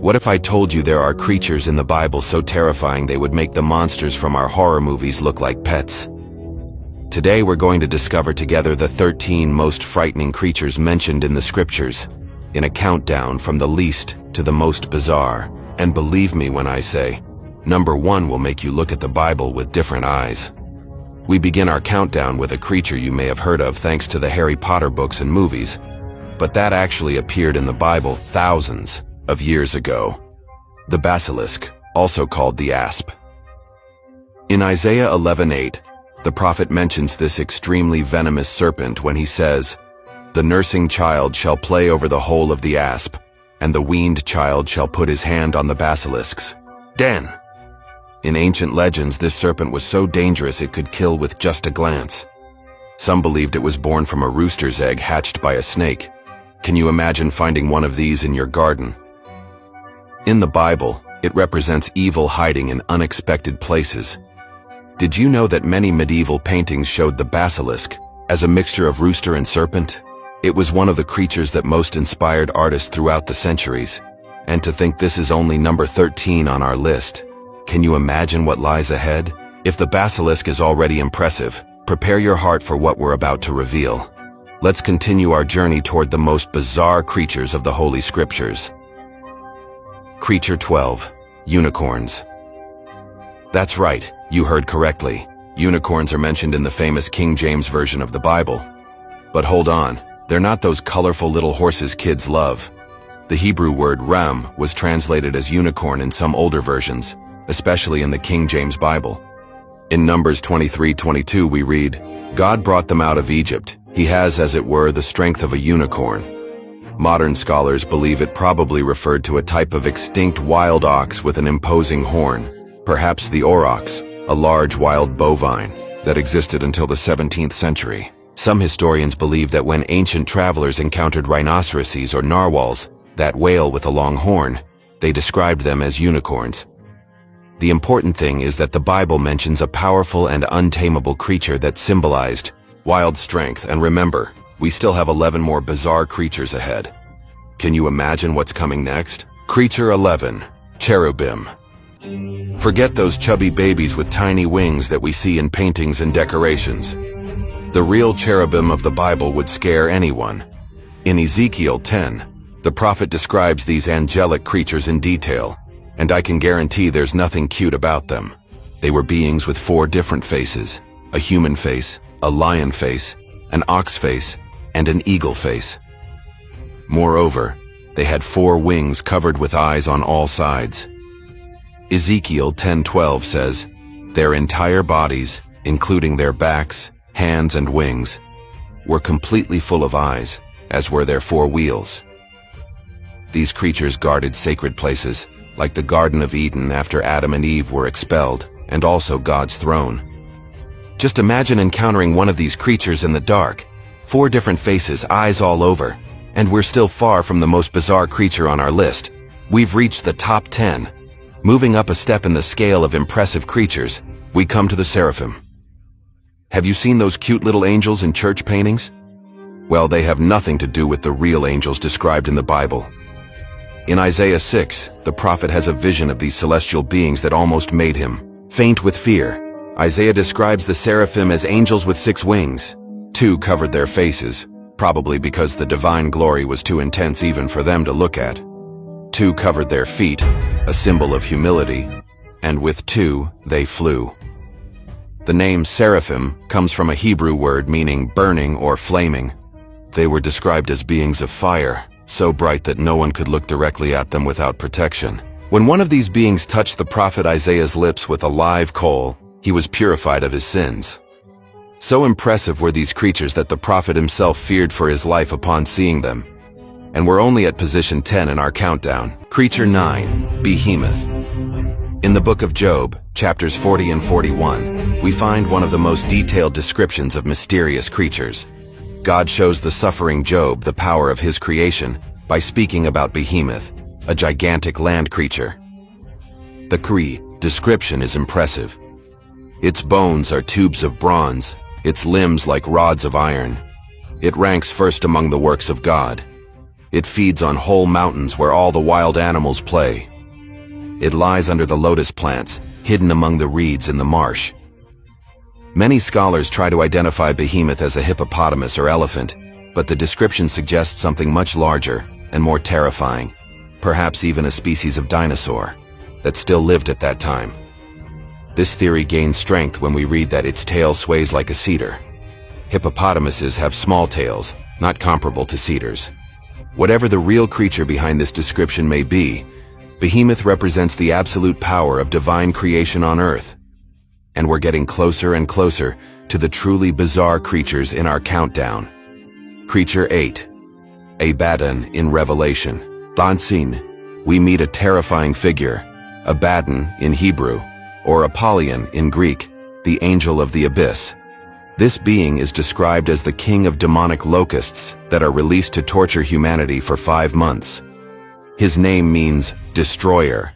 What if I told you there are creatures in the Bible so terrifying they would make the monsters from our horror movies look like pets? Today we're going to discover together the 13 most frightening creatures mentioned in the scriptures, in a countdown from the least to the most bizarre. And believe me when I say, number 1 will make you look at the Bible with different eyes. We begin our countdown with a creature you may have heard of thanks to the Harry Potter books and movies, but that actually appeared in the Bible thousands of years ago. The basilisk, also called the asp. In Isaiah 11:8, the prophet mentions this extremely venomous serpent when he says, "The nursing child shall play over the hole of the asp, and the weaned child shall put his hand on the basilisk's den." In ancient legends, this serpent was so dangerous it could kill with just a glance. Some believed it was born from a rooster's egg hatched by a snake. Can you imagine finding one of these in your garden? In the Bible, it represents evil hiding in unexpected places. Did you know that many medieval paintings showed the basilisk as a mixture of rooster and serpent? It was one of the creatures that most inspired artists throughout the centuries. And to think this is only number 13 on our list. Can you imagine what lies ahead? If the basilisk is already impressive, prepare your heart for what we're about to reveal. Let's continue our journey toward the most bizarre creatures of the Holy Scriptures. Creature 12. Unicorns. That's right, you heard correctly. Unicorns are mentioned in the famous King James Version of the Bible. But hold on, they're not those colorful little horses kids love. The Hebrew word ram was translated as unicorn in some older versions, especially in the King James Bible. In Numbers 23:22 we read, "God brought them out of Egypt. He has, as it were, the strength of a unicorn." Modern scholars believe it probably referred to a type of extinct wild ox with an imposing horn, perhaps the aurochs, a large wild bovine that existed until the 17th century. Some historians believe that when ancient travelers encountered rhinoceroses or narwhals, that whale with a long horn, they described them as unicorns. The important thing is that the Bible mentions a powerful and untamable creature that symbolized wild strength, and remember, we still have 11 more bizarre creatures ahead. Can you imagine what's coming next? Creature 11. Cherubim. Forget those chubby babies with tiny wings that we see in paintings and decorations. The real cherubim of the Bible would scare anyone. In Ezekiel 10, the prophet describes these angelic creatures in detail, and I can guarantee there's nothing cute about them. They were beings with 4 different faces: a human face, a lion face, an ox face, and an eagle face. Moreover, they had 4 wings covered with eyes on all sides. Ezekiel 10:12 says, "Their entire bodies, including their backs, hands, and wings, were completely full of eyes, as were their 4 wheels." These creatures guarded sacred places, like the Garden of Eden after Adam and Eve were expelled, and also God's throne. Just imagine encountering one of these creatures in the dark. 4 different faces, eyes all over, and we're still far from the most bizarre creature on our list. We've reached the top 10. Moving up a step in the scale of impressive creatures, we come to the seraphim. Have you seen those cute little angels in church paintings? Well, they have nothing to do with the real angels described in the Bible. In Isaiah 6, the prophet has a vision of these celestial beings that almost made him faint with fear. Isaiah describes the seraphim as angels with 6 wings. 2 covered their faces, probably because the divine glory was too intense even for them to look at. 2 covered their feet, a symbol of humility, and with 2 they flew. The name seraphim comes from a Hebrew word meaning burning or flaming. They were described as beings of fire, so bright that no one could look directly at them without protection. When one of these beings touched the prophet Isaiah's lips with a live coal, he was purified of his sins. So impressive were these creatures that the prophet himself feared for his life upon seeing them. And we're only at position 10 in our countdown. Creature 9. Behemoth. In the book of Job, chapters 40 and 41, we find one of the most detailed descriptions of mysterious creatures. God shows the suffering Job the power of his creation by speaking about Behemoth, a gigantic land creature. The description is impressive. Its bones are tubes of bronze, its limbs like rods of iron. It ranks first among the works of God. It feeds on whole mountains where all the wild animals play. It lies under the lotus plants, hidden among the reeds in the marsh. Many scholars try to identify Behemoth as a hippopotamus or elephant, but the description suggests something much larger and more terrifying, perhaps even a species of dinosaur that still lived at that time. This theory gains strength when we read that its tail sways like a cedar. Hippopotamuses have small tails, not comparable to cedars. Whatever the real creature behind this description may be, Behemoth represents the absolute power of divine creation on Earth. And we're getting closer and closer to the truly bizarre creatures in our countdown. Creature 8. Abaddon in Revelation. Dansin, we meet a terrifying figure, Abaddon in Hebrew, or Apollyon in Greek, the angel of the abyss. This being is described as the king of demonic locusts that are released to torture humanity for 5 months. His name means destroyer,